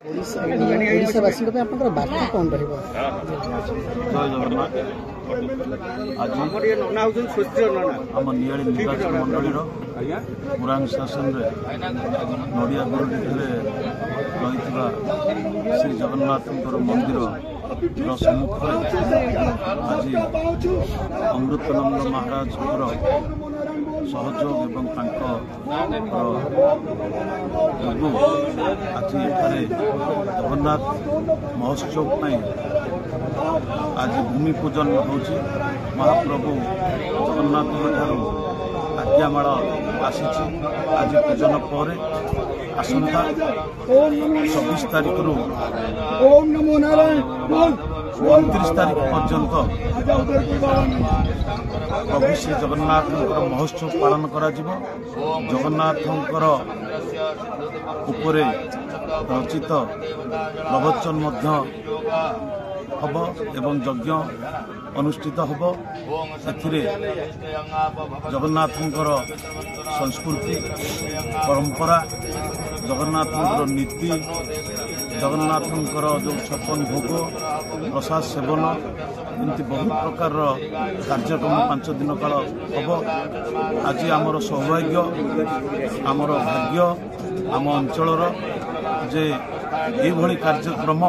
ओडिशावासी बार्ता कौन रहा जय जगन्नाथ आज आम नियाली निर्वाचन मंडल मुरांग शासन नड़िया गुरुटी रही श्री जगन्नाथ मंदिर सम्मुख आज अमृतानंद महाराज सहयोग एवं आज ये जगन्नाथ महोत्सव आज भूमि पूजन होची महाप्रभु जगन्नाथ आज्ञामाल आसी आज पूजन पर आसंता 26 तारीख रु 29 तारीख पर्यंत प्रभु श्री जगन्नाथ महोत्सव पालन करा जगन्नाथ उपरे रचित प्रवचन हम एवं यज्ञ अनुष्ठित हम ए जगन्नाथ संस्कृति परंपरा जगन्नाथ नीति जगन्नाथ जो 56 भोग प्रसाद सेवन एमती बहुत प्रकार कार्यक्रम 5 दिन काल हम आज आमर सौभाग्य आमर भाग्य आम अंचलर जे ये कार्यक्रम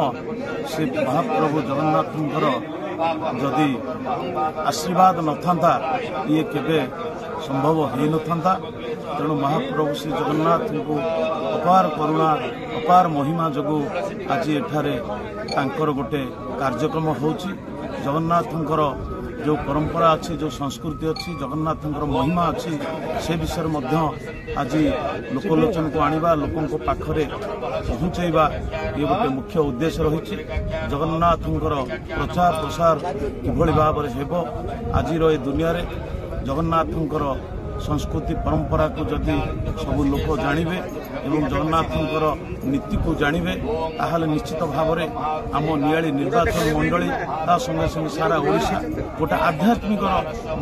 से महाप्रभु जगन्नाथ जदि आशीर्वाद न था ये केबे संभव हो न था तेणु महाप्रभु श्री जगन्नाथ को अपार करुणा अपार महिमा जो आज एठारे तांकर गोटे कार्यक्रम होची जगन्नाथ जो परंपरा अच्छी जो संस्कृति अच्छी जगन्नाथ महिमा अच्छी से विषय आज लोकलोचन को आनिबा लोकों पाखरे पहुँचेबा ये गोटे मुख्य उद्देश्य रही जगन्नाथ प्रचार प्रसार किभली भाव में आज ये दुनिया रे जगन्नाथ संस्कृति परंपरा को जदि सबू लोक जानवे एवं जगन्नाथ नीति को जानवे ताहले निश्चित भाव में आम नियाली निर्वाचन मंडली ता संगे संगे सारा ओडिशा गोटे आध्यात्मिक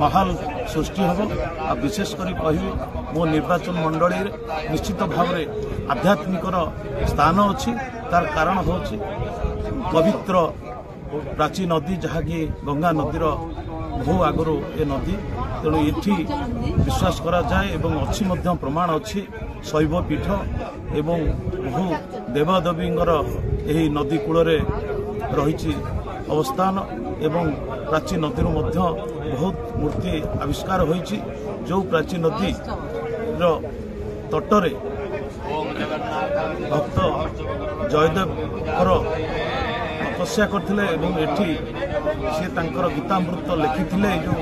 माहौल सृष्टि हम आ विशेषकर कहि मो निर्वाचन मंडली निश्चित भाव में आध्यात्मिक स्थान अच्छी तार कारण हूँ पवित्र प्राची नदी जहाँकि गंगा नदीर बहु आगु ए नदी तेणु ये विश्वास करा जाए एवं अच्छी प्रमाण अच्छी शैव पीठ एवं बहु देवदेवी यही नदी कूल रही अवस्थान एवं प्राची नदी बहुत मूर्ति आविष्कार होईची जो प्राची नदी तटरे भक्त जयदेव तपस्या करथिले एवं एठी से तांकर गीतामृत लिखिथिले जो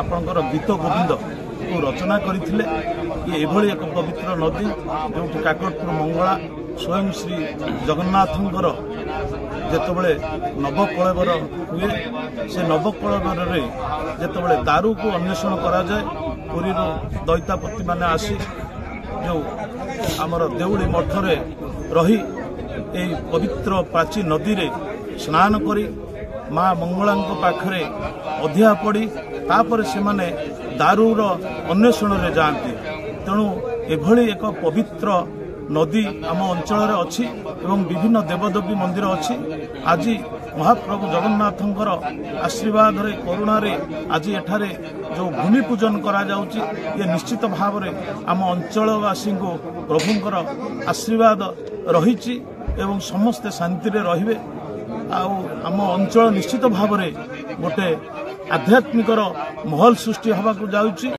आपणकर गीत गोविंद को रचना करथिले ये एभली एक पवित्र नदी जो काकटपुर मंगला स्वयं श्री जगन्नाथंकर जेतबले नवकलेवर हुए से नवकलेवर रे जेतबले दारू को अन्वेषण करा जाए पुरी दैतापति माने आसी जो आमर देउली मठरे रही ए पवित्र प्राची नदी रे स्नान करी माँ मंगला पाखरे अधिया पड़ी तापर से माने दारूर अन्वेषण रे जाती तेणु एभली एक पवित्र नदी आम अंचल अच्छी एवं विभिन्न देवदेवी मंदिर अच्छी आज महाप्रभु जगन्नाथंकर आशीर्वाद रे करुणा रे आज एठारे जो भूमि पूजन करा जाउची ये निश्चित भाव में आम अंचलवासी को प्रभुंकर आशीर्वाद रही एवं समस्ते शांति रे रहिबे आम अंचल निश्चित भाव में गोटे आध्यात्मिक महल सृष्टि होगा जाउची।